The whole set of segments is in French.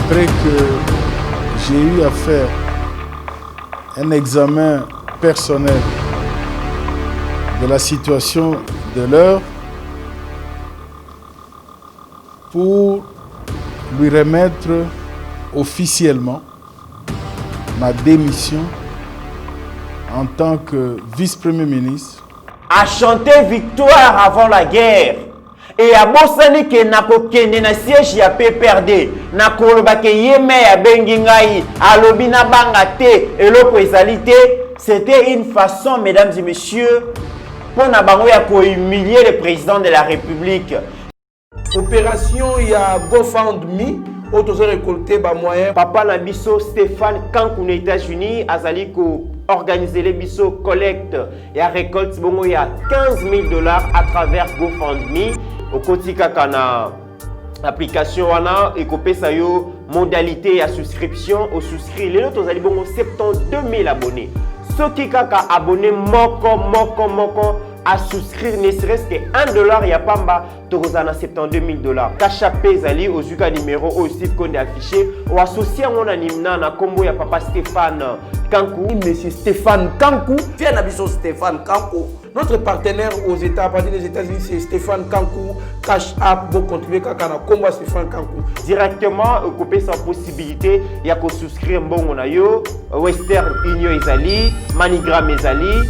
Après que j'ai eu à faire un examen personnel de la situation de l'heure pour lui remettre officiellement ma démission en tant que vice-premier ministre. A chanté victoire avant la guerre. Et à Bossani que nako kende na siège ya PPRD na koloba ke yeme ya bengi ngai alobi na banga te eloko ezali te. C'était une façon, mesdames et messieurs, pour na bango ya ko humilier le président de la République. Opération ya GoFundMe auto récolter ba moyen. Papa na biso Stéphane Kankou aux États-Unis azali ko organiser les biso collecte et à récolte bongo ya 15 000 $ à travers GoFundMe. Au kotika kana application wana ekopesa yo modalité ya souscription au souscrit lelo tozali bongo 72 000 abonnés. Soki kaka abonné moko à souscrire ne serait-ce que $1 ya pamba tokozana 72 000 $. Kachapé zali ozuka numéro au Steve Konde affiché ou associé mon animna na combo ya papa Stéphane Kankou. Monsieur Stéphane Kankou, fier nabiso Stéphane Kankou. Notre partenaire aux États, à partir des États-Unis, c'est Stéphane Kankou. Cash App, vous contribuez à combat Stéphane Kankou. Directement, couper sa possibilité, il y a qu'à souscrire bon on a yo, Western Union Ezali, Manigram Ezali,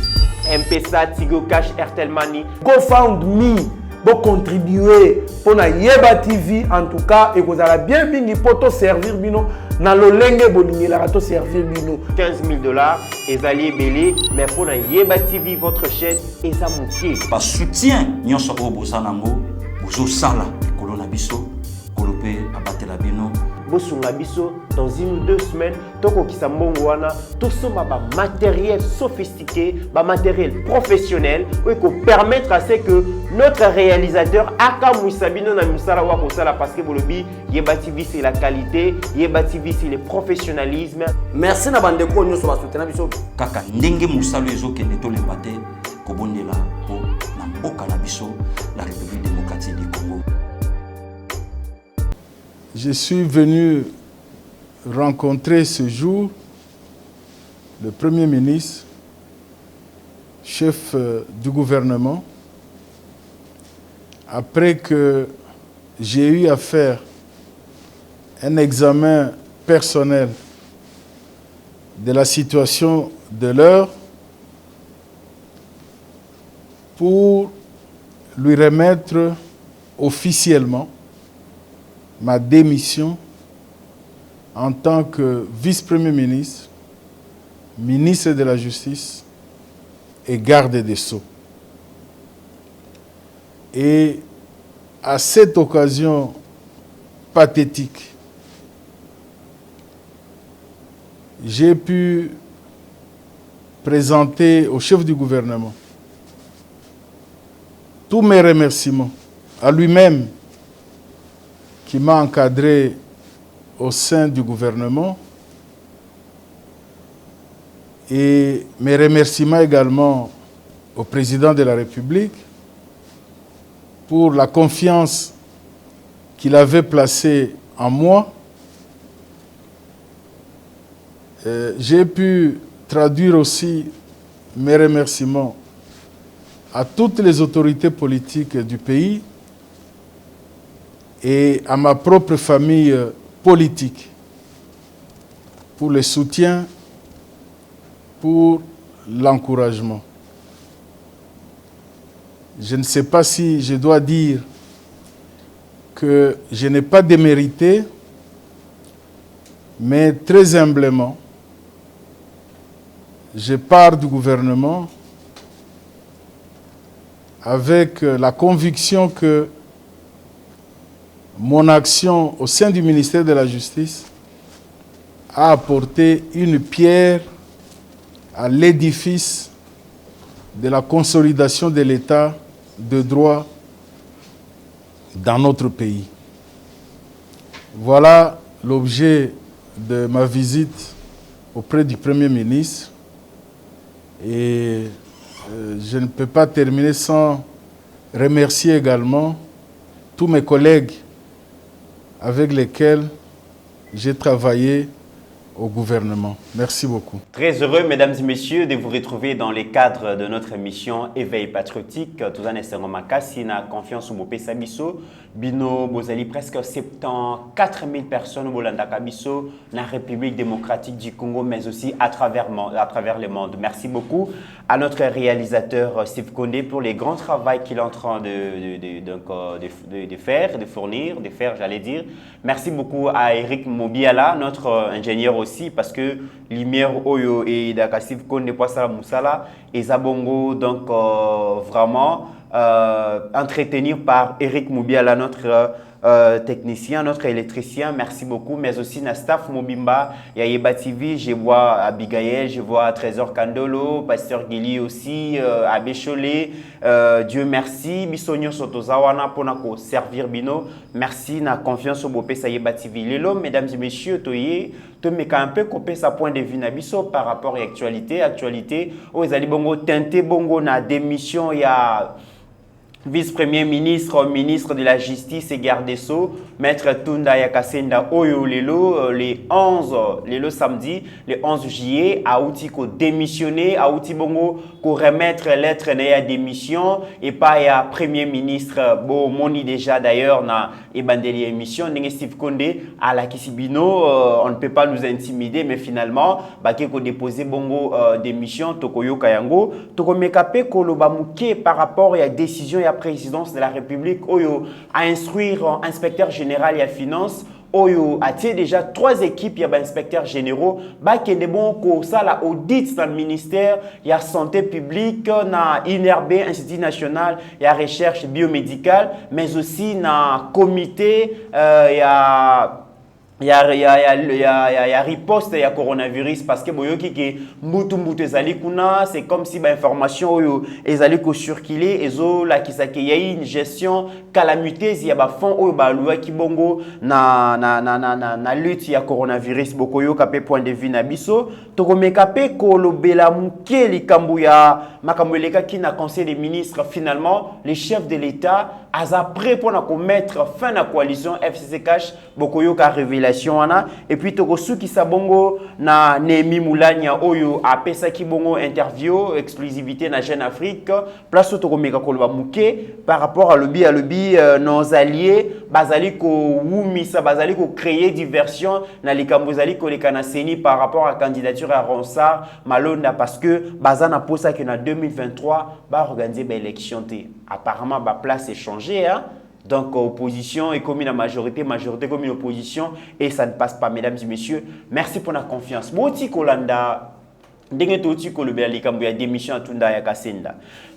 M-Pesa, Tigo Cash, Airtel Money. GoFundMe, vous contribuer pour na Yeba TV en tout cas et vous allez bien pour servir bino. Na lolenge bolingi la rato servir bino 15 000 $, ezali belé, mais pour na Yeba TV votre chaîne eza moutier. Par soutien nyonso o bosanango, bozo sala kolona biso, kolope abatela bino. Bosunga biso dans 1 ou 2 semaines, toko kisa mbongo wana, tout ça ba matériel sophistiqué, ba matériel professionnel, qui permettre à ce que notre réalisateur aka Moussabino na musala wa kosala parce que bolobi Yeba TV c'est la qualité, Yeba TV c'est le professionnalisme. Merci na bandeko nyonso ba soutenir biso. Kaka ndenge musalo ezokende to lembate kobondela po na mboka na biso la République démocratique du Congo. Je suis venu rencontrer ce jour le Premier ministre, chef du gouvernement, après que j'ai eu à faire un examen personnel de la situation de l'heure pour lui remettre officiellement ma démission en tant que vice-premier ministre, ministre de la Justice et garde des Sceaux. Et à cette occasion pathétique, j'ai pu présenter au chef du gouvernement tous mes remerciements à lui-même qui m'a encadré au sein du gouvernement et mes remerciements également au président de la République pour la confiance qu'il avait placée en moi. J'ai pu traduire aussi mes remerciements à toutes les autorités politiques du pays et à ma propre famille politique pour le soutien, pour l'encouragement. Je ne sais pas si je dois dire que je n'ai pas démérité, mais très humblement, je pars du gouvernement avec la conviction que mon action au sein du ministère de la Justice a apporté une pierre à l'édifice de la consolidation de l'État de droit dans notre pays. Voilà l'objet de ma visite auprès du Premier ministre et je ne peux pas terminer sans remercier également tous mes collègues avec lesquels j'ai travaillé au gouvernement. Merci beaucoup. Très heureux, mesdames et messieurs, de vous retrouver dans les cadres de notre émission Éveil patriotique. Tout en essayant makasi na confiance au Mopesa Bisso. Bino Bozali, presque 74 000 personnes au Bolanda Kabiso, la République démocratique du Congo, mais aussi à travers le monde. Merci beaucoup à notre réalisateur Steve Condé pour les grands travaux qu'il est en train de faire, j'allais dire. Merci beaucoup à Eric Mobiala, notre ingénieur aussi, parce que lumière Oyo et Daka Steve Condé Poissala Moussala et Zabongo, donc vraiment entretenu par Eric Mobiala, notre technicien, notre électricien. Merci beaucoup, mais aussi na staff Mobimba, Yayeba TV, je vois Abigail, je vois Trésor Kandolo, Pasteur Gili aussi, Abbé Cholet, Dieu merci, Bisonyo Sotozawana pour nous servir bino. Merci, na confiance au Bopé Sayeba TV. Lelo, mesdames et messieurs, toye, to meka un peu copé sa point de vue na biso par rapport à actualité, aux ali bongo tente bongo na démission ya vice-premier ministre, ministre de la Justice et garde des Sceaux, Maître Tunda Yakasenda Oyo Lelo, les 11, samedi, le 11 juillet, a outi ko démissionner, a outi bongo ko remettre lettre na démission et pas ya premier ministre, bon, moni déjà d'ailleurs na ebandeli émission, n'enge Steve Condé à la Kisibino, on ne peut pas nous intimider, mais finalement, baké ko déposer bongo démission, toko yoka yango, toko mekape ko loba muke par rapport à la décision ya présidence de la République Oyo à instruire inspecteur général et à finance Oyo a déjà 3 équipes, il y a inspecteurs généraux, qui est bon pour ça la audit dans le ministère, il y a santé publique, na INRB, Institut national, il y a recherche biomédicale, mais aussi na comité, il y a riposte, il y a coronavirus parce que boyoki ki mbutu ezali kuna, c'est comme si ba information oyo ezali ko circuler ezo la kisaki il y a une gestion calamiteuse, il y a ba fond oyo ba loi ki bongo na lutte ya coronavirus bokoyo kapé point de vue na biso toko mekape ko lobela muke likambu ya makambo eleka ki na conseil des ministres. Finalement les chefs de l'État aza prêt pour mettre fin à la coalition FCC Cash bokoyo ka révélation et puis toko suki sabongo na Nemi Moulania oyo a pesa ki bongo interview exclusivité na Jeune Afrique place toko meka koloba muke par rapport à lobby nos alliés bazali ko wumisa bazali ko créer diversion na likambo zali ko lekana seni par rapport à candidature à Ronsard Malonda parce que bazana posa que na 2023 ba organiser ba élection té apparemment ba place est changé hein. Donc, opposition est comme la majorité comme une opposition, et ça ne passe pas, mesdames et messieurs. Merci pour la confiance.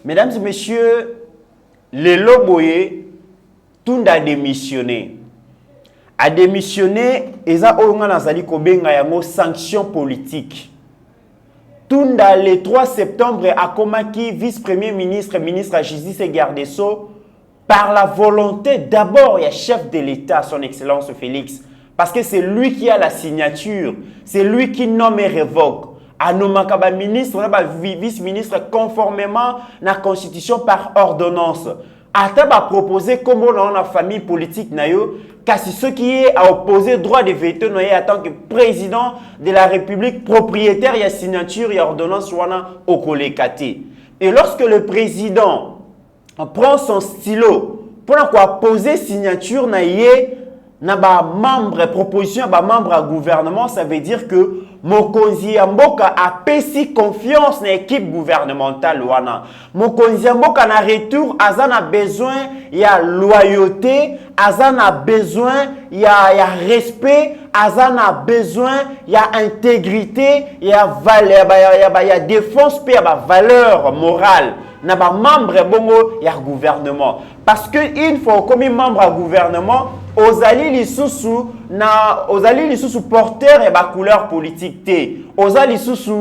Mesdames et messieurs, le Loboye, Tunda a démissionné. A démissionné, et ça a une sanction politique. Tunda, le 3 septembre, a commis vice-premier ministre, ministre de la Justice et garde des Sceaux, par la volonté d'abord, il y a chef de l'État, son Excellence Félix, parce que c'est lui qui a la signature, c'est lui qui nomme et révoque. À nommé ministre, vice-ministre conformément à la Constitution par ordonnance. Ataba proposé comment dans la famille politique car ce qui est à opposer droit de veto en tant que président de la République propriétaire, il y a signature, il y a ordonnance au Kolekate. Et lorsque le président on prend son stylo pour poser signature na ba membre proposition ba membre à gouvernement, ça veut dire que Mokonzi Mboka a pesi confiance dans l'équipe gouvernementale wana. Mokonzi Mboka na retour azana besoin il y a loyauté, azana besoin il y a respect, azana besoin il y a intégrité, il y a valeur, il y a défense puis il y a valeur morale. na ba membre bongo ya gouvernement parce que une fois comme membre à gouvernement ozali lisusu porteur et ba couleur politique té ozali lisusu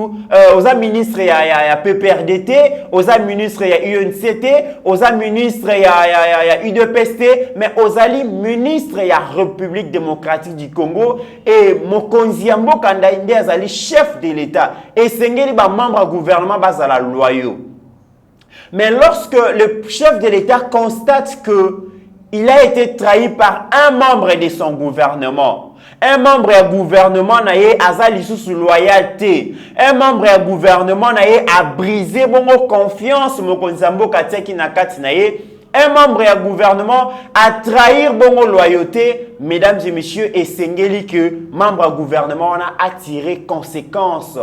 oza ministre ya PPRDT oza ministre ya UNCT oza ministre ya UDPST mais ozali ministre ya République démocratique du Congo et mokonzi ya mboka ndainde azali chef de l'État et sengeli ba membre à gouvernement bazala loyaux. Mais lorsque le chef de l'État constate que il a été trahi par un membre de son gouvernement, un membre du gouvernement n'a azali sous loyauté, un membre du gouvernement a brisé mon confiance, mon konzambo kateki na kati na ye, un membre du gouvernement a trahi mon loyauté, mesdames et messieurs, et sengeli que membre du gouvernement a tiré conséquence.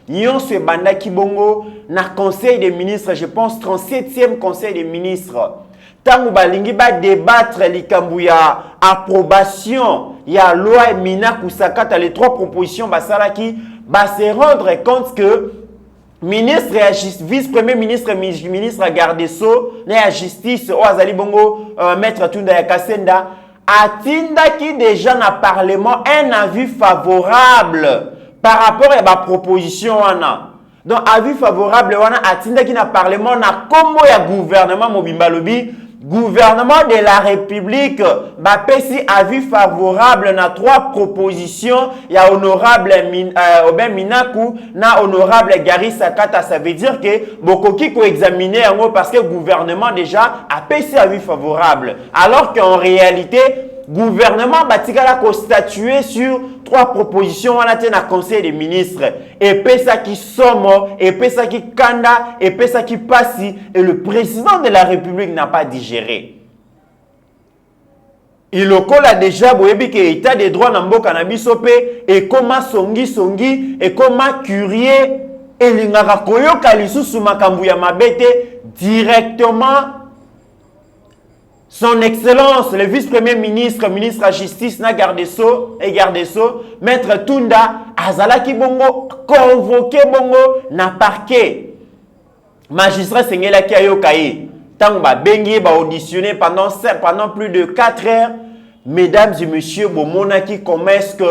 Nyon se banda ki bongo na conseil des ministres, je pense 37e conseil des ministres. Tango balingi ba débattre likambu ya approbation ya loi mina kusakata les 3 propositions basala ki ba se rendre compte que ministre et vice-premier ministre ministre garde des Sceaux na justice o azali bongo maître Tunda ya Kasenda atinda ki déjà na parlement un avis favorable par rapport à ma proposition wana. Donc avis favorable wana atinda ki na parlement na kombo ya gouvernement mobimba lobi gouvernement de la République ba pesi avis favorable na 3 propositions ya honorable Oben Minaku na honorable Gary Sakata. Ça veut dire que bokoki ko examiner yango parce que gouvernement déjà a pesi avis favorable alors qu'en réalité gouvernement batikala ko statuer sur 3 propositions on a tenu à conseil des ministres et pesa qui somme et pesa qui kanda et pesa qui passi et le président de la République n'a pas digéré. Il a déjà boyebi que état des droits na mboka na biso pe et comment songi et comment curier et lingaka koyoka lisusu makambu ya mabete directement. Son Excellence, le vice-premier ministre, ministre de la Justice, na garde des Sceaux, Maître Tunda, azalaki bongo, convoqué bongo, na parquet. Magistrat Sengela Kiayokaye, tant ba bengi, ba auditionné pendant plus de 4 heures. Mesdames et messieurs, Bomonaki, comment est-ce que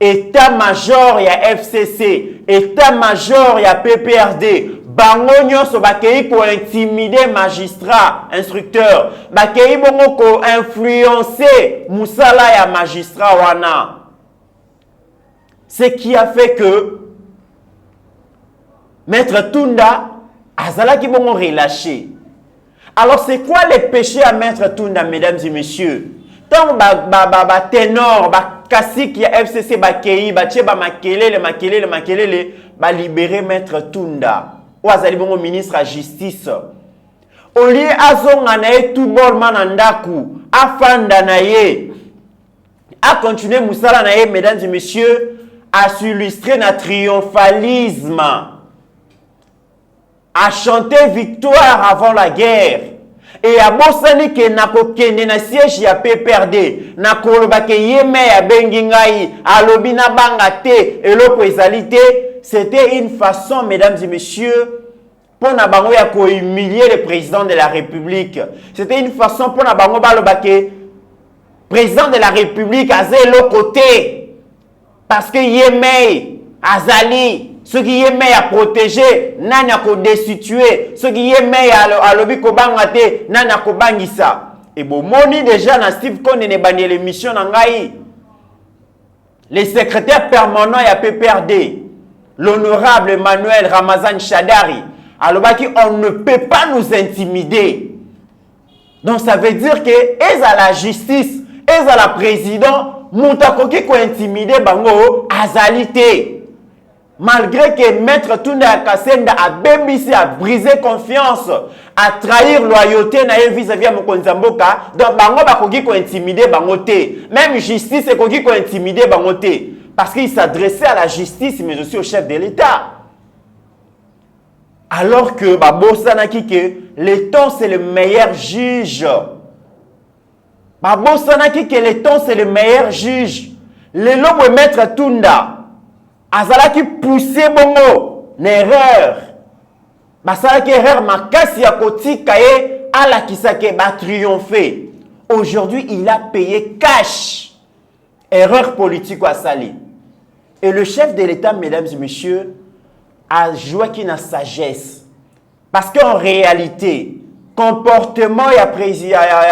état-major ya FCC, état-major ya PPRD, bango nyonso bakei ko intimider magistrat, instructeur, bakei bongo ko influencer musala ya magistrat wana. Ce qui a fait que Maître Tunda azalaki bongo relâché. Alors c'est quoi les péchés à Maître Tunda, mesdames et messieurs? Tant ba ténor, ba kasik ya FCC bakei, ba tche ba makelele, ba libérer Maître Tunda. Ou azali bongo ministre à justice. Au lieu azonga na ye tout bolman nandaku, afanda na ye, a continuer musala na ye, mesdames et messieurs, à s'illustrer na triomphalisme, à chanter victoire avant la guerre. Et à bosani ke nako kende na siège ya PPRD, nako loba ke yeme ya bengi ngai, alobi na banga te, eloko ezali te. C'était une façon, mesdames et messieurs, pour Nabango ya ko humilier le président de la République. C'était une façon pour Nabango balobake président de la République azé le côté parce que yeme azali ceux qui yeme à protéger nana ko destituer ceux qui yeme à lobi ko bangate nana ko bangisa et bon moni déjà na Steve Konde ne bani l'émission na ngai les secrétaires permanents ya PPRD l'honorable Emmanuel Ramazan Chadari alors on ne peut pas nous intimider. Donc ça veut dire que est à la justice, est à la président, montakoki ko intimider bango azalité. Malgré que Maître Tunda Kasenda a bébissé, a brisé confiance, a trahir loyauté vis-à-vis de Mokonzamboka, donc bango bakoki ko intimider bango te. Même justice koki ko intimider bango te parce qu'il s'adressait à la justice mais aussi au chef de l'État. Alors que Babosanaki que le temps c'est le meilleur juge. Babosanaki que le temps c'est le meilleur juge. Le lobo Maître Tunda azalaki poussé bongo l'erreur. basalaki erreur makasi ya kotika ye alakisaki ba triompher. Aujourd'hui, il a payé cash. Erreur politique à Sali. Et le chef de l'État, mesdames et messieurs, a joué qui na sagesse. Parce qu'en réalité, comportement ya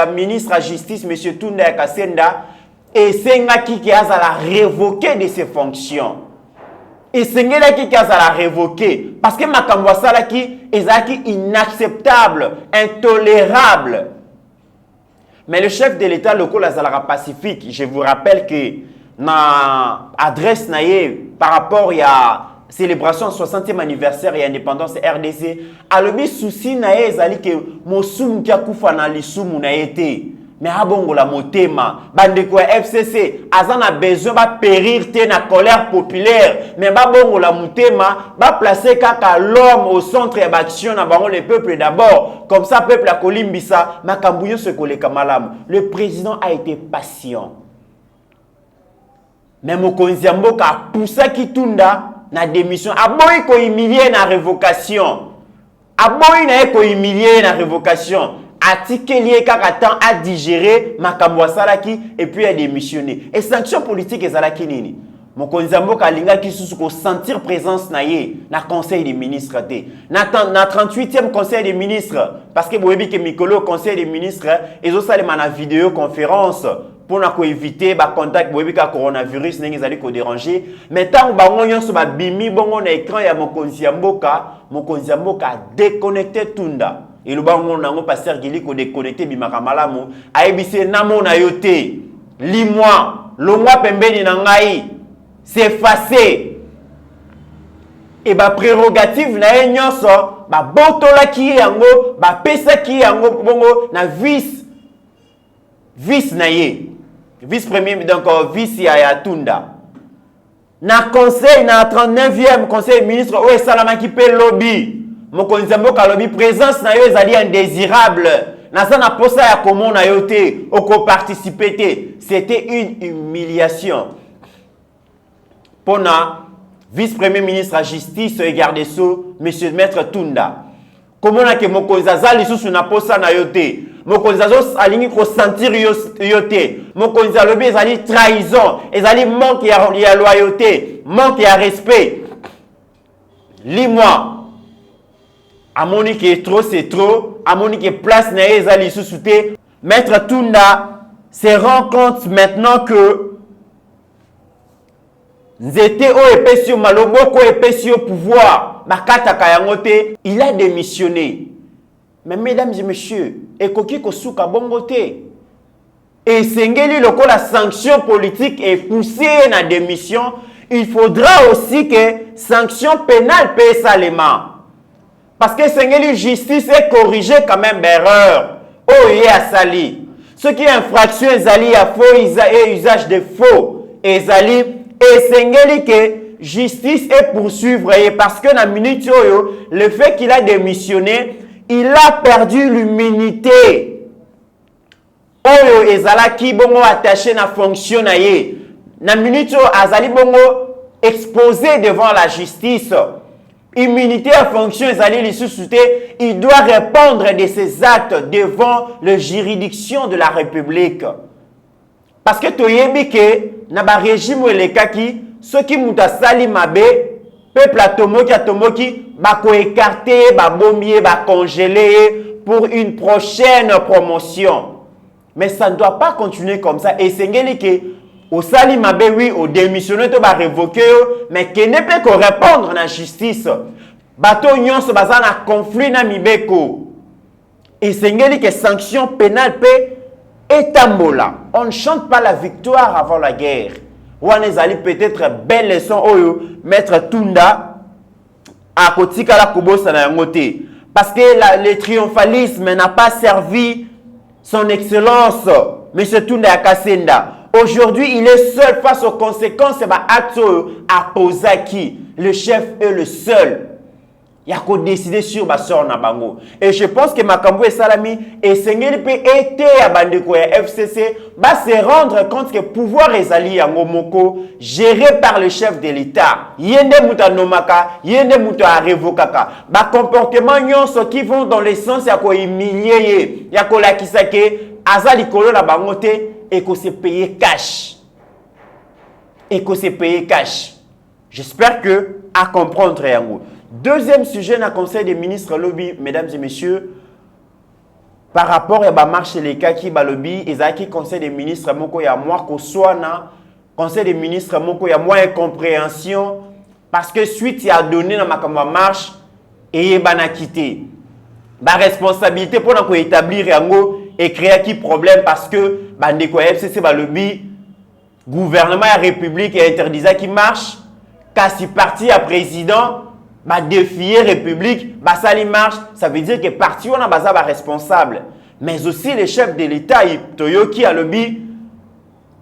ministre de la Justice, M. Tunda Kasenda, et c'est qui a la révoquer de ses fonctions. Et c'est qui a la révoquer. Parce que Makambo Salaki est inacceptable, intolérable. Mais le chef de l'État local Azalara Pacifique, je vous rappelle que na adresse naie par rapport à célébration 60e anniversaire et indépendance RDC, alobi souci naie ezali que mosum kia kufa na lisumu na été. Mais abongo la motema, bandeko FCC, azana besoin ba périr te na colère populaire, mais ba bongo la motema, ba placer kaka l'homme au centre d'action na bango le peuple d'abord, comme ça peuple a kolimbisa, makambuyo se koleka malamu. Le président a été patient. Mais mokonzi mboka a poussé Kitunda na démission, aboyi ko humilier na révocation. Aboyi na ko humilier na révocation. Atikelier kakatan a digéré makambo salaki et puis a démissionné. Et sanction politique ezalaki nini? Mokonzi mboka linga kisusu ko sentir présence na ye na conseil des ministres te. Na 38e conseil des ministres parce que boyebi ke mikolo conseil des ministres ezo salema na vidéoconférence pour na ko éviter ba contact boyebi ka coronavirus ndenge ezali ko déranger. Mais tant bango nyonso ba bimi bongo na écran ya mokonzi mboka déconnecté Tunda. Et le bango nango pasteur Gili ko déconnecté bimaka malamu aibise namo na yote limwa longwa pembeni na ngai s'effacer et ba prérogative na nyonso ba botola ki yango ba pesa ki yango bongo na vice na ye vice premier donc vice ya Tunda na conseil na 39e conseil ministre o salama ki pe lobby mokonzi mboka lobby présence na yo ezali indésirable na sana posa ya komona yo te oko participer te. C'était une humiliation pour na vice-premier ministre de la justice et garde des sceaux monsieur maître Tunda. Comment na ke mokonzi azali susu na posa na yo te mokonzi azo alingi ko sentir yo te mokonzi lobby ezali trahison ezali manque ya loyauté manque ya respect. Lis-moi Amoni qui est trop, c'est trop. Amoni qui est place na ezali sous-souté. Maître Tunda se rend compte maintenant que Nzete o epesio maloboko epesio pouvoir. Makata kayangote, il a démissionné. Mais mesdames et messieurs, ekoki kosuka bongote. Et sengeli loko la sanction politique est poussée na démission. Il faudra aussi que sanction pénale paye salement. Parce que Seigneur justice est corrigé quand même d'erreur. Oh, il y a sali. Ce qui est infraction, ezali à faux, et usage de faux. Ezali, et Seigneur que justice est poursuivre. Parce que dans la minute, le fait qu'il a démissionné, il a perdu l'immunité. Oh, ezala qui bongo attaché na fonction na ye. Dans la minute, azali bongo exposé devant la justice. Immunité à fonction, il doit répondre de ses actes devant la juridiction de la République. Parce que tu sais que dans le régime où les kaki, ceux qui ont sali mabe, peuple atomoki, va écarter, va bomber, va congeler pour une prochaine promotion. Mais ça ne doit pas continuer comme ça. Et c'est que au sali mabe oui au démissionné to ba révoquer mais qui ne peut que répondre na justice bato nyonso baza na conflit na mibeko et sengeli que sanction pénale peut etambola. On ne chante pas la victoire avant la guerre. Wana ezali peut-être belle leçon oyo maître Tunda a kotika la kobosa na yango te parce que le triomphalisme n'a pas servi son excellence monsieur Tunda Kasenda. Aujourd'hui, il est seul face aux conséquences de Atso Aposaki. Le chef est le seul. Il y a qu'à décider sur ma soeur na bango. Et je pense que Makambo et Salami et Sengeli peut été à Bandeko et FCC va se rendre compte que pouvoir ezali en Moko géré par le chef de l'État. Yende muta nomaka, yende muta revokaka. Ba comportement nyonso qui vont dans le sens ya ko humilier, ya ko lakisa ke azali kolo na bango te et ko se payer cash. Et que se payer cash. J'espère que à comprendre yango. Deuxième sujet dans le Conseil des ministres lobby, mesdames et messieurs, par rapport à la marche les cas qui lobby, et ça qui Conseil des ministres moko ya moi ko soana, Conseil des ministres moko ya moi incompréhension parce que suite il a donné dans ma marche et bana quitté. Ba responsabilité pour nous établir yango et créer qui problème parce que bandeko FCC lobby gouvernement et république et interdisa qui marche, kasi parti à président bah défier république, bah ça les marche, ça veut dire que parti on a basa responsable, mais aussi les chefs de l'État Toyoki a lobby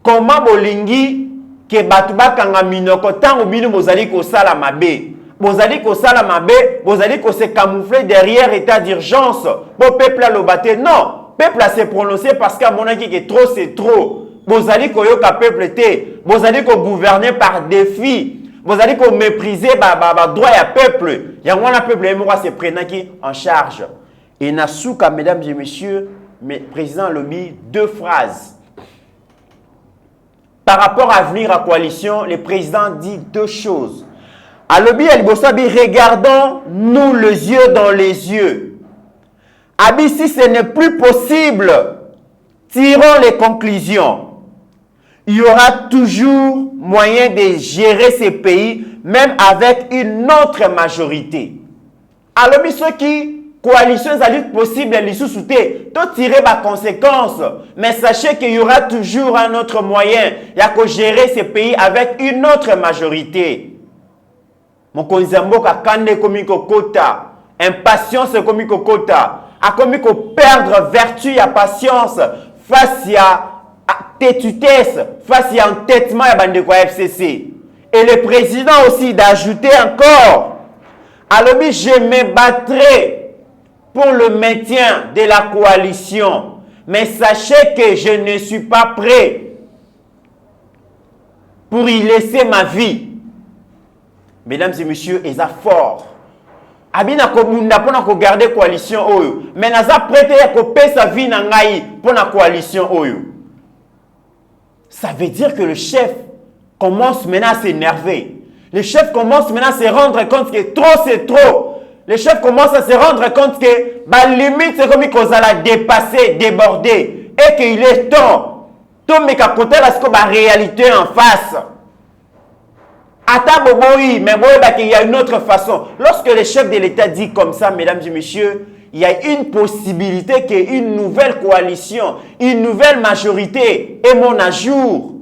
comment bolingi que batuba kanga minoko tango bino bozali ko sala mabe, bozali ko sala mabe, bozali ko se camoufler derrière état d'urgence pour peuple à lobaté. Non, peuple a se prononcer parce qu'à mon avis que trop c'est trop. Bozali ko yoka peuple té, bozali ko gouverner par défi. Vous allez qu'on mépriser droit à peuple. Il y a un peuple qui se prend en charge. Et Nasuka, mesdames et messieurs, président lobby, deux phrases. Par rapport à venir à coalition, le président dit deux choses. À lobby, regardons-nous les yeux dans les yeux. Abi, si ce n'est plus possible, tirons les conclusions. Il y aura toujours moyen de gérer ces pays, même avec une autre majorité. Alors, ceux qui coalition possible, les sous-soutés, tout tirer ma conséquence. Mais sachez qu'il y aura toujours un autre moyen. Il y a que gérer ces pays avec une autre majorité. Mon konzambo ka kande komiko kota, impatience komiko kota, a komiko perdre vertu et patience face à tétutesse, face à entêtement à Bandeko FCC. Et le président aussi d'ajouter encore, alors je me battrai pour le maintien de la coalition. Mais sachez que je ne suis pas prêt pour y laisser ma vie. Mesdames et messieurs, ils sont forts. Abina komunda pour na garder coalition oyo. Mais naza prêté à couper sa vie na ngai pour la coalition oyo. Ça veut dire que le chef commence maintenant à s'énerver. Le chef commence maintenant à se rendre compte que trop c'est trop. Le chef commence à se rendre compte que la limite c'est comme qu'on a dépassé, débordé. Et qu'il est temps. Tout mais qu'à côté la réalité en face. Attends, oui, mais il y a une autre façon. Lorsque le chef de l'État dit comme ça, mesdames et messieurs, il y a une possibilité qu'une nouvelle coalition, une nouvelle majorité est mon à jour.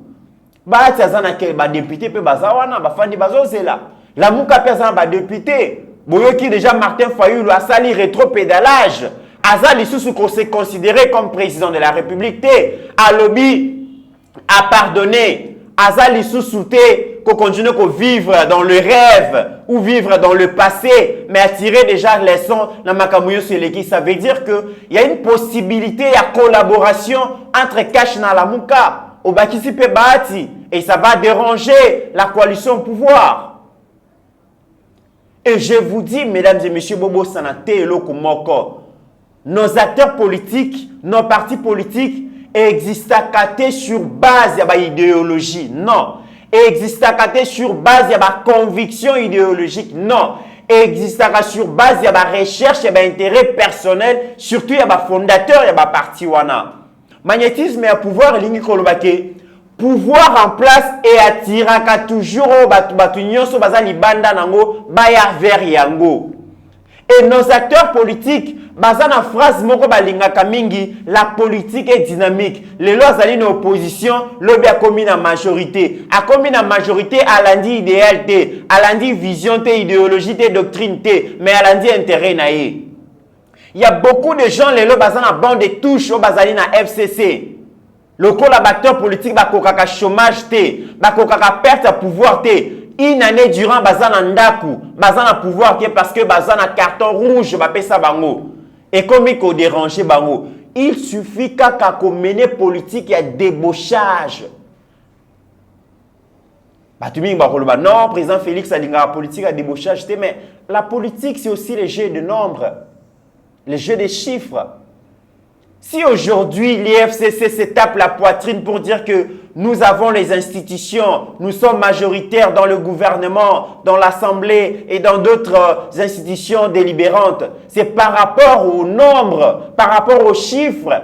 Député peut la mouka personne député. Boyoki déjà Martin Fayulu a sali rétro-pédalage. Azali sous qu'on s'est considéré comme président de la République. Alobi a pardonné. Azali sous-souté qu'on continue à vivre dans le rêve ou vivre dans le passé, mais à tirer déjà les leçons dans Makamuyo Seleki. Ça veut dire qu'il y a une possibilité de collaboration entre Kash et Lamuka, au Bakisi Pebati, et ça va déranger la coalition au pouvoir. Et je vous dis, mesdames et messieurs, Bobo Sanate et Lokumoko, nos acteurs politiques, nos partis politiques, existent sur base de l'idéologie. Non. Existent sur base de la conviction idéologique. Non. Existent sur base de la recherche et de l'intérêt personnel, surtout de la fondateur et de la parti wana. Magnétisme et pouvoir, pouvoir en place et attirer toujours vers yango. Et nos acteurs politiques, bazana phrase moko balingaka mingi, la politique est dynamique. Les lois allaient en opposition, l'obé a commis la majorité. A commis la majorité à lundi idéal té, à lundi vision té, idéologie té, doctrine té, mais à lundi intérêt naé. Il y a beaucoup de gens, les lois bazana bande de touche au bazali na FCC. Le collaborateur politique ba kokaka chômage té, ba kokaka perte à pouvoir té. une année durant bazana ndaku, bazana pouvoir parce que bazana carton rouge bapesa bango. Et comme il faut déranger bango, il suffit qu'à mener politique et débauchage. Non, président Félix a dit que la politique a débauchage, mais la politique c'est aussi les jeux de nombres, les jeux de chiffres. Si aujourd'hui l'IFCC se tape la poitrine pour dire que nous avons les institutions, nous sommes majoritaires dans le gouvernement, dans l'Assemblée et dans d'autres institutions délibérantes, c'est par rapport au nombre, par rapport aux chiffres.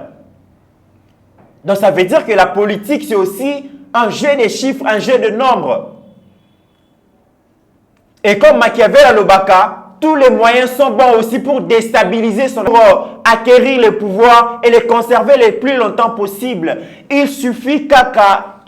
Donc ça veut dire que la politique c'est aussi un jeu de chiffres, un jeu de nombres. Et comme Machiavel à l'Obaka, tous les moyens sont bons aussi pour déstabiliser son pour acquérir le pouvoir et le conserver le plus longtemps possible. Il suffit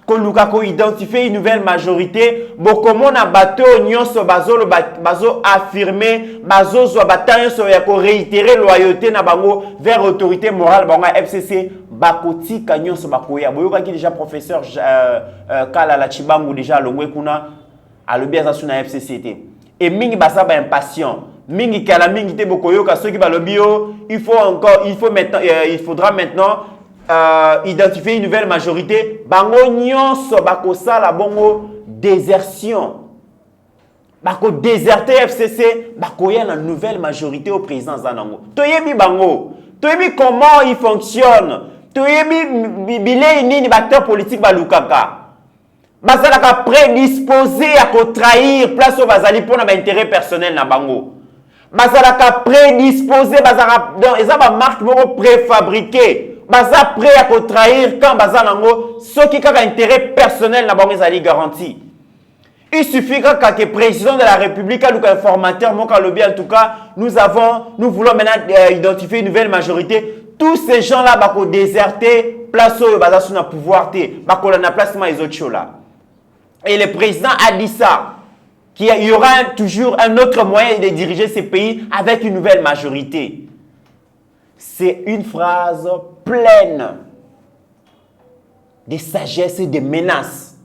qu'on identifie une nouvelle majorité. Bokomo na bateau nyonso bazo affirmer bazo zo bataille so ya ko réitérer loyauté na bango vers autorité morale bango FCC bakoti kanyonso bakoya. Boyoka ki déjà professeur Kala la Chibangu déjà longwe kuna à l'obéissance na FCCT. Et mingi basa ba impatient. Mingi kala mingi te bokoyoka ceux qui ba lobio, il faudra maintenant identifier une nouvelle majorité. Bango nyonso bakosa la bongo désertion. Bako déserter FCC, bakoya la nouvelle majorité au président Zanango. Toyebi bango. Toyebi comment il fonctionne. Toyebi bilé nini acteur politique balukaka. Bazalaka prédisposé à trahir place au bazali pour un intérêt personnel na bango. Bazalaka prédisposé bazalaka donc ils ont marque beaucoup préfabriqué. Bazala prêt à trahir quand bazalango ce qui a un intérêt personnel na bango ezali garanti. Il suffit que le président de la République ou un formateur mon lobby en tout cas nous voulons maintenant identifier une nouvelle majorité. Tous ces gens là bako déserter place au bazala na pouvoir té bako na placement les autres choses là. Et le président a dit ça, qu'il y aura toujours un autre moyen de diriger ce pays avec une nouvelle majorité. C'est une phrase pleine de sagesse et de menaces.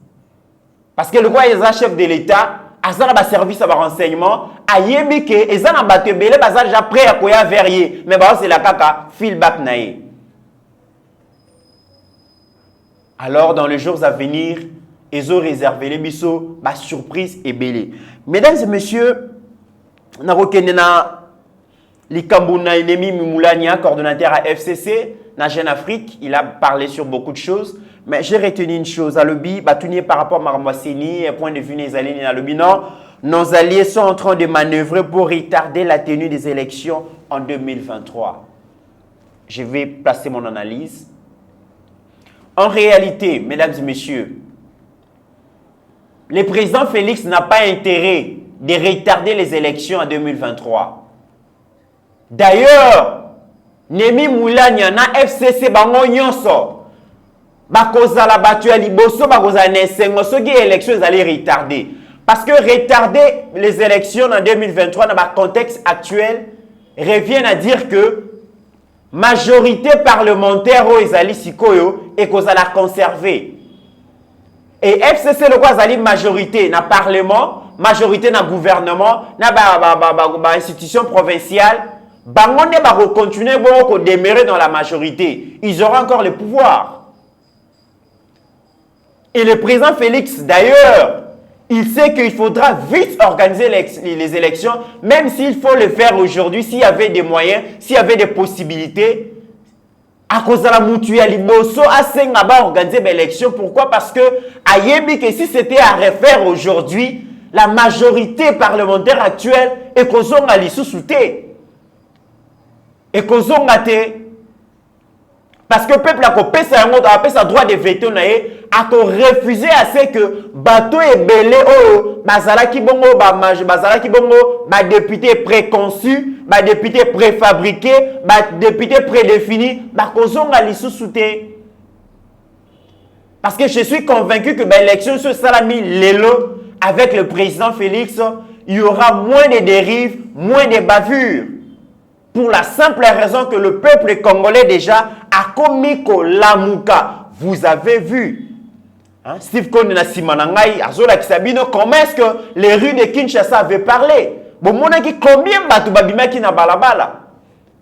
Parce que le roi est chef de l'État, il a un service à renseignement, il a déjà prêt à quoi verrier, mais c'est la caca, feedback naïe. Alors, dans les jours à venir, ils ont réservé les bisous, ma surprise est belle. Mesdames et messieurs, Likambuna Inemi Mimoulania, coordonnateur à FCC, na Jeune Afrique, il a parlé sur beaucoup de choses, mais j'ai retenu une chose à l'obby, par rapport à Marmoisini, point de vue des alliés à l'obby, non, nos alliés sont en train de manœuvrer pour retarder la tenue des élections en 2023. Je vais placer mon analyse. En réalité, mesdames et messieurs, le président Félix n'a pas intérêt de retarder les élections en 2023. D'ailleurs, Nemi Moulania na FCC bango nyonso bakoza la batu ya liboso bakoza nesengo soki élections allaient retarder. Parce que retarder les élections en 2023 dans le contexte actuel revient à dire que majorité parlementaire au ezali sikoyo et qu'on la conserver. Et FCC le quoi zali majorité na parlement, majorité na gouvernement, na institution provinciale, bangonde ba continuer à demeurer dans la majorité. Ils auront encore le pouvoir. Et le président Félix d'ailleurs, il sait qu'il faudra vite organiser les élections, même s'il faut le faire aujourd'hui, s'il y avait des moyens, s'il y avait des possibilités. À cause de la mutuelle, Liboso a organisé l'élection. Pourquoi? Parce que Ayebi, que si c'était à refaire aujourd'hui, la majorité parlementaire actuelle est qu'on a l'issouté. Et qu'on a parce que le peuple a coupé sa droit de veto, a refusé à ce que bateau et belé oh bazalaki bongo ba député préconçu, ba député préfabriqué, ba député prédéfini, ba kozonga lisusuté. Parce que je suis convaincu que l'élection sur Salami Lelo avec le président Félix, il y aura moins de dérives, moins de bavures. Pour la simple raison que le peuple congolais déjà a commis Lamuka. Vous avez vu. Hein? Steve Konde na Simanangai, Azola Kisabino, comment est-ce que les rues de Kinshasa avaient parlé? Bon, mon qui combien batu babimaki na balabala?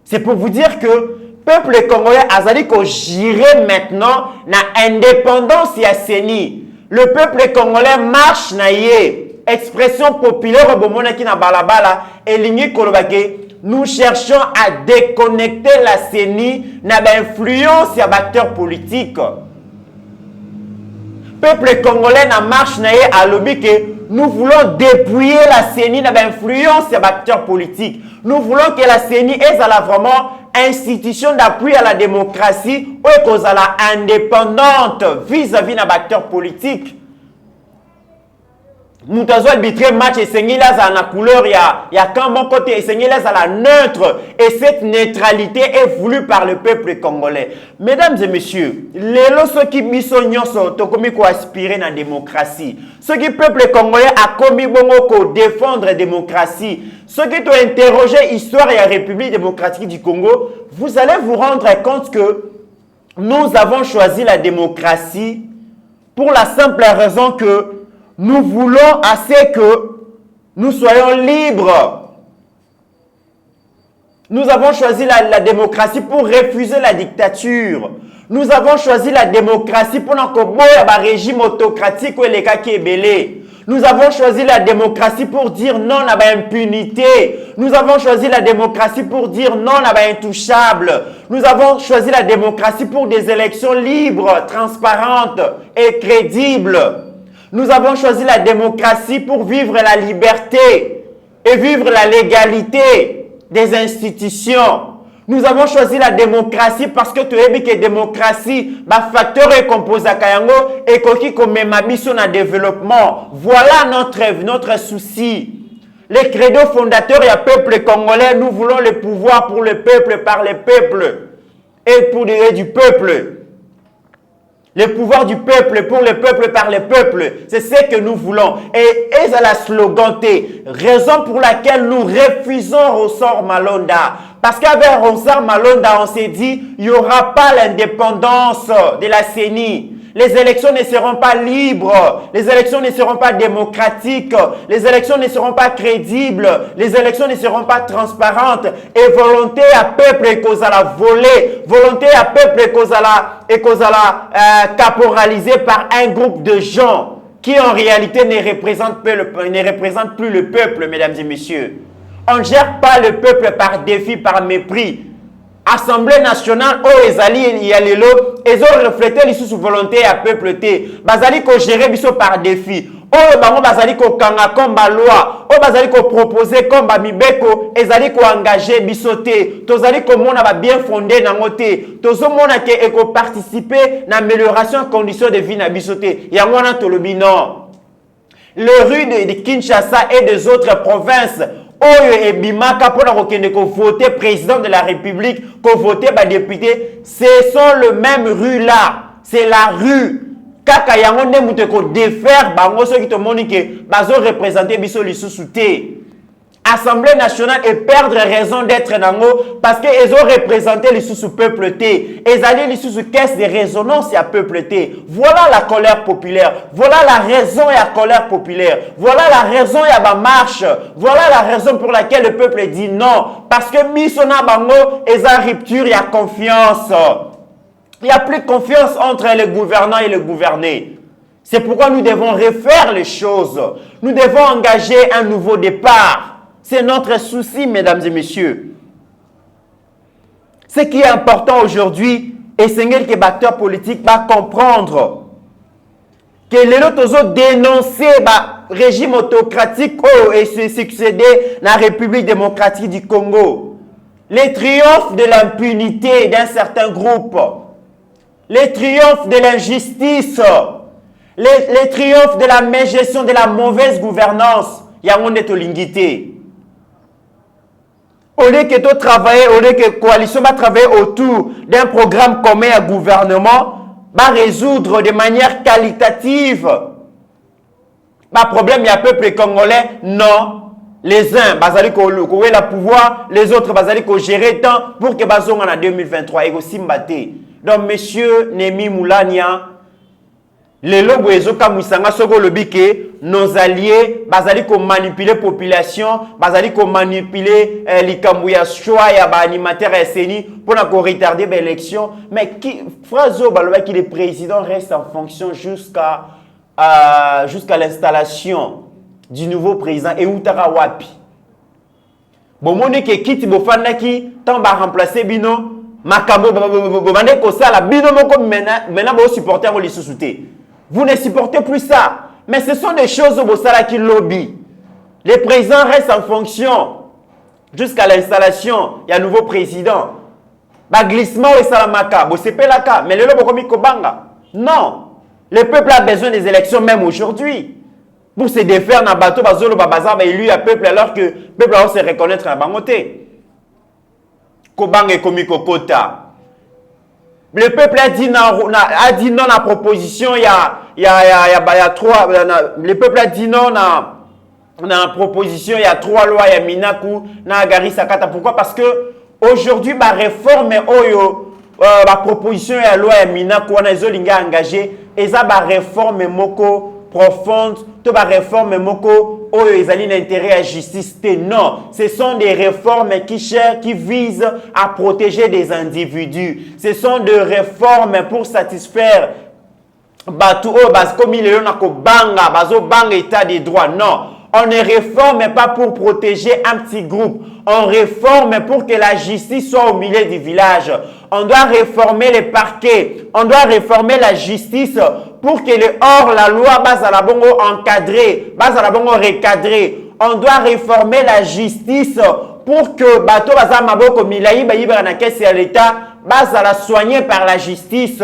C'est pour vous dire que peuple congolais azali ko gérer maintenant na indépendance ya Seni. Le peuple congolais marche na yé. Expression populaire bomona ki na balabala elingi kolobake. Nous cherchons à déconnecter la CENI na influence ya acteurs politiques. Peuple congolais na marche na yé a lobby que nous voulons dépouiller la CENI na influence ya acteurs politiques. Nous voulons que la CENI est vraiment institution d'appui à la démocratie ou cause à la indépendante vis-à-vis d'un acteur politique. Moutazo arbitré match et Sengilas à la couleur, il y a quand mon côté et Sengilas à la neutre. Et cette neutralité est voulue par le peuple congolais. Mesdames et messieurs, les ceux qui misonnent sont commis pour aspirer à la démocratie. Ceux qui peuple congolais a commis pour défendre la démocratie. Ceux qui ont interrogé l'histoire et la République démocratique du Congo, vous allez vous rendre compte que nous avons choisi la démocratie pour la simple raison que nous voulons assez que nous soyons libres. Nous avons choisi la démocratie pour refuser la dictature. Nous avons choisi la démocratie pour un régime autocratique où les cas qui est belé. Nous avons choisi la démocratie pour dire non à l'impunité. Nous avons choisi la démocratie pour dire non à l'intouchable. Nous avons choisi la démocratie pour des élections libres, transparentes et crédibles. Nous avons choisi la démocratie pour vivre la liberté et vivre la légalité des institutions. Nous avons choisi la démocratie parce que tu as vu que la démocratie, le facteur est composé à Kayango et qui comme sur le développement. Voilà notre souci. Les credos fondateurs et le peuple congolais, nous voulons le pouvoir pour le peuple, par le peuple et pour du peuple. Le pouvoir du peuple pour le peuple par le peuple, c'est ce que nous voulons. Et c'est la sloganté, raison pour laquelle nous refusons Ronsard Malonda. Parce qu'avec Ronsard Malonda, on s'est dit, il n'y aura pas l'indépendance de la CENI. Les élections ne seront pas libres, les élections ne seront pas démocratiques, les élections ne seront pas crédibles, les élections ne seront pas transparentes. Et volonté à peuple cause à la volée, volonté à peuple cause à la caporalisée par un groupe de gens qui en réalité ne représentent plus le peuple, mesdames et messieurs. On ne gère pas le peuple par défi, par mépris. Assemblée nationale, oh ezali y a les lots, ils ont reflété les sous volonté à peuple té. Bazali ko gérer biso par défi. Oh bango bazali ko kanga comme loi, oh bazali ko proposer comme mibeko, ezali ko engager biso té. Tozali ko mona ba bien fondé na ngoté. Tozo mona ke e ko participer na amélioration conditions de vie na biso té. Yango na tolobi non. Les rues de Kinshasa et des autres provinces Oyo et Bimaka pour voter président de la République, qu'on voter député, ce sont le même rue là. C'est la rue. Kaka yango ne mute ko défaire bango ceux qui te montrent que bazo représenter biso lisusu té. Assemblée nationale et perdre raison d'être nango parce qu'ils ont représenté les sous-peuple T. Ils allaient les sous-caisse de résonance à peuple T. Voilà la colère populaire. Voilà la raison et la colère populaire. Voilà la raison et la marche. Voilà la raison pour laquelle le peuple dit non. Parce que Misona Bango, ils ont rupture, il y a confiance. Il n'y a plus de confiance entre le gouvernant et le gouverné. C'est pourquoi nous devons refaire les choses. Nous devons engager un nouveau départ. C'est notre souci, mesdames et messieurs. Ce qui est important aujourd'hui, et c'est que les acteurs politiques va comprendre que les autres ont dénoncé le régime autocratique et se succédé dans la République démocratique du Congo. Les triomphes de l'impunité d'un certain groupe, les triomphes de l'injustice, les triomphes de la mégestion, de la mauvaise gouvernance, il y a un étolingité. Au lieu que tu travailles, au lieu que la coalition va travailler autour d'un programme commun à gouvernement, va résoudre de manière qualitative. Le problème, il y a peuple congolais, non. Les uns, bazali ko la pouvoir, les autres, bazali ko gérer temps pour que bazong en 2023 et aussi mbate. Donc, monsieur Nemi Moulania, Les lobes ezoka mwisanga soko lobike nos alliés bazali ko manipuler population, bazali ko manipuler likambu ya choix ya ba animateur ya seni pour na ko retarder l'élection. Mais qui Frazo baloba qui le président reste en fonction jusqu'à l'installation du nouveau président et utara wapi. Bon moni ke kiti bofanda ki tant ba remplacer bino makambo bande ko sala bino moko maintenant bo supporter ko lisusuté. Vous ne supportez plus ça. Mais ce sont des choses au Bossala qui lobby. Les présidents restent en fonction jusqu'à l'installation. Il y a un nouveau président. Bah glissement et salamaka. Bon, c'est pas la cas. Mais le lobo comme Kobanga. Non. Le peuple a besoin des élections même aujourd'hui. Pour se défaire dans le bateau, bazolo babaza ba élu à peuple alors que le peuple va se reconnaître à bangoté. Kobanga et Komiko Kota. Le peuple a dit non à la proposition, il y a trois. Le peuple a dit non à la proposition, il y a 3 lois, il y a Minaku, Nagari Sakata. Pourquoi? Parce que aujourd'hui, la réforme, la proposition, il y a loi, il y a Minaku, on a engagé, et ça, la réforme moko profonde, toute la réforme moko, ils ont l'intérêt à la justice. Non, ce sont des réformes qui visent à protéger des individus. Ce sont des réformes pour satisfaire comme il est banga état des droits. Non, on ne réforme pas pour protéger un petit groupe. On réforme pour que la justice soit au milieu du village. On doit réformer les parquets. On doit réformer la justice pour que le hors-la-loi base à la bongo encadré, base à la bongo recadré. On doit réformer la justice pour que bateau basa maboko milayi bayibra na caisse à l'État base à la soigner par la justice.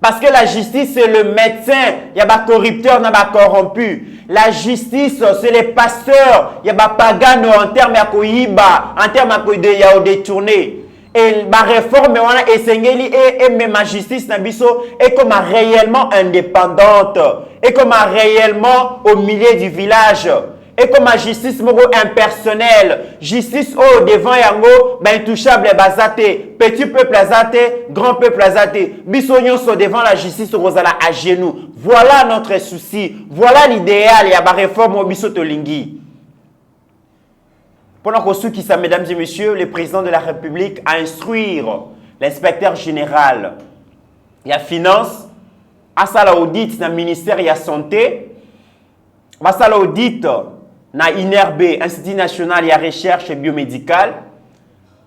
Parce que la justice, c'est le médecin, il y a des corrupteurs, il y a des corrompus. La justice, c'est les pasteurs, il y a des pagano en termes de en termes de détourner. Et la réforme, on a essayé et même la justice est comme réellement indépendante, et comme réellement au milieu du village. Et comme la justice impersonnelle, justice devant yango, intouchable bazate, petit peuple azate, grand peuple azate, bisognon sont devant la justice rosala à genoux. Voilà notre souci, voilà l'idéal, il y a la réforme au bisotolingi. Pendant que ceux qui ça, mesdames et messieurs, le président de la République a instruire l'inspecteur général, il y a finance, à ça l'audit dans le ministère, il y a santé, à ça l'audit na INRB, Institut National de Recherche Biomédicale,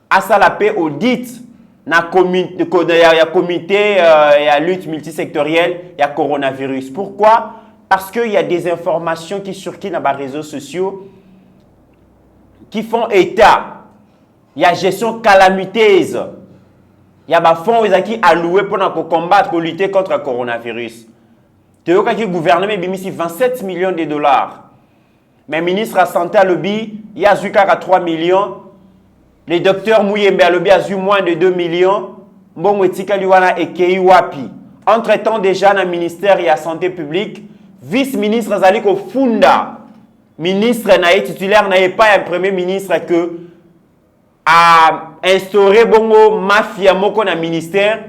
à ça la paix audit na comité y a lutte multisectorielle, il y a coronavirus. Pourquoi? Parce qu'il y a des informations qui circulent dans les réseaux sociaux qui font état. Il y a gestion calamiteuse. Il y a des fonds qui sont alloués pour combattre, pour lutter contre le coronavirus. Le gouvernement a mis 27 millions de dollars. Mais le ministre de la Santé a lobby, il y a 3 millions. Le docteur Mouyembe a lobby a eu moins de 2 millions. Entre-temps, déjà, dans le ministère de la Santé publique, vice-ministre Zaliko Funda, ministre titulaire, n'a pas un premier ministre que a instauré bongo mafia moko na ministère.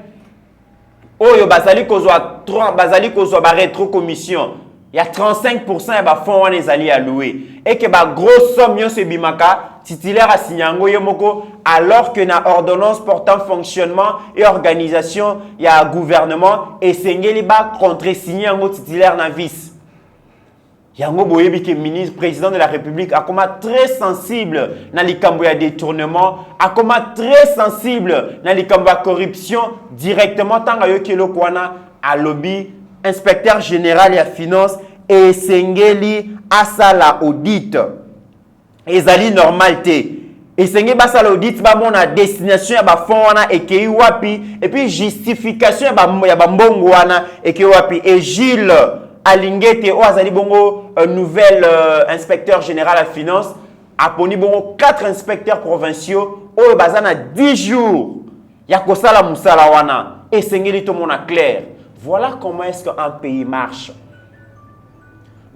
Oyo bazali kozwa 3 bazali kozwa ba rétro commission. Il y a 35% de fonds qui sont alloués. Et que la grosse somme se bimaka titulaire à Sinyango Yomoko, alors que dans l'ordonnance portant fonctionnement et organisation, il y a un gouvernement et Sengeliba contre Sinyango titulaire na vice. Yango Boyebi qui est ministre, président de la République, a comme très sensible dans les cambouis détournement, a comme très sensible dans les cambouis corruption, directement tant que le Kwana a lobby. Inspecteur général et à finance et Sengeli asala audit. Ezali normalité. Et Sengeli asala audit ba mona destination ya ba fonds wana ekei wapi et puis justification ya ba mbongo wana ekei wapi et Gilles Alingete o azali bongo nouvel inspecteur général à finance a poni bongo 4 inspecteurs provinciaux o bazana 10 jours. Ya kosala musala wana et Sengeli to mona clair. Voilà comment est-ce qu'un pays marche.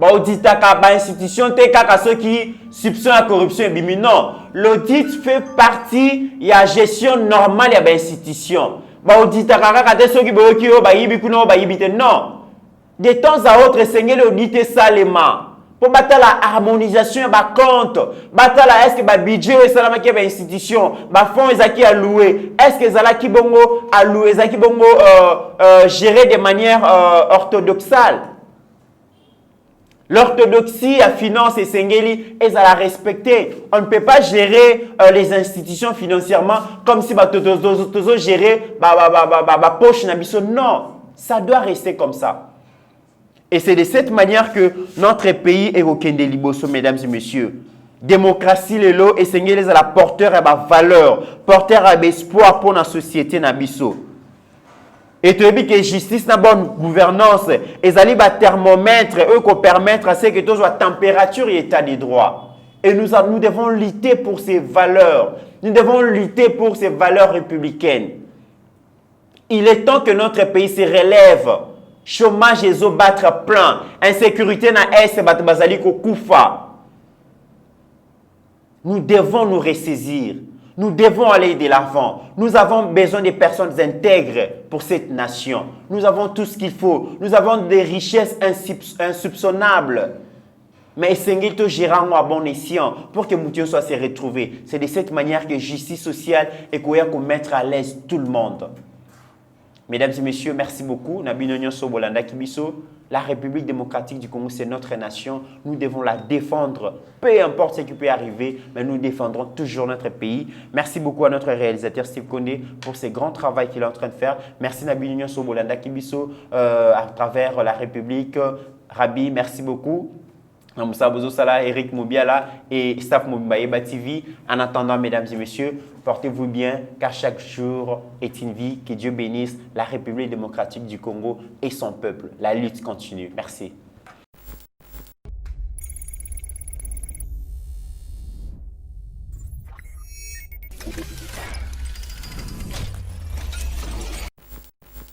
L'audit a institution, ceux qui soupçonnent la corruption. Non, l'audit fait partie de la gestion normale de l'institution. ba audita kaka te soki boyoki o ba yibi kuno ba yibite non. De temps à autre sengeli auditer salema. Pour battre la harmonisation ba compte, battre la est-ce que ba budget et salama ki ba institution, ba fonds ezaki alloué, est-ce que zala ki bongo alloué, ezaki bongo géré de manière orthodoxale. L'orthodoxie à finance et sengeli est à la respecter. On ne peut pas gérer les institutions financièrement comme si ba tozo gérer ba poche na biso. Non, ça doit rester comme ça. Et c'est de cette manière que notre pays est au Kende Liboso, mesdames et messieurs. Démocratie, le lot, et Seigneur, les la porteur et ma valeur, porteur et espoir pour la société Nabiso. Et tu dis que justice, la bonne gouvernance, et ça va thermomètre, eux qui permettent à ce que tout soit température et état de droit. Et nous devons lutter pour ces valeurs. Nous devons lutter pour ces valeurs républicaines. Il est temps que notre pays se relève. Chômage et zo battre plein. Insécurité na est bat bazali ko kufa. Nous devons nous ressaisir. Nous devons aller de l'avant. Nous avons besoin de personnes intègres pour cette nation. Nous avons tout ce qu'il faut. Nous avons des richesses insoupçonnables. Mais Sengito gérant à bon escient pour que Moutio soit se retrouver. C'est de cette manière que justice sociale et qu'on mettre à l'aise tout le monde. Mesdames et messieurs, merci beaucoup. La République démocratique du Congo, c'est notre nation. Nous devons la défendre. Peu importe ce qui peut arriver, mais nous défendrons toujours notre pays. Merci beaucoup à notre réalisateur Steve Kondé pour ce grand travail qu'il est en train de faire. Merci Nabi Nyon Sobolanda Kibiso à travers la République. Rabi, merci beaucoup. Moussa Bozo Sala, Eric Mobiala et staff Mobibaeba TV. En attendant, mesdames et messieurs, portez-vous bien, car chaque jour est une vie. Que Dieu bénisse la République démocratique du Congo et son peuple. La lutte continue. Merci. Thank you.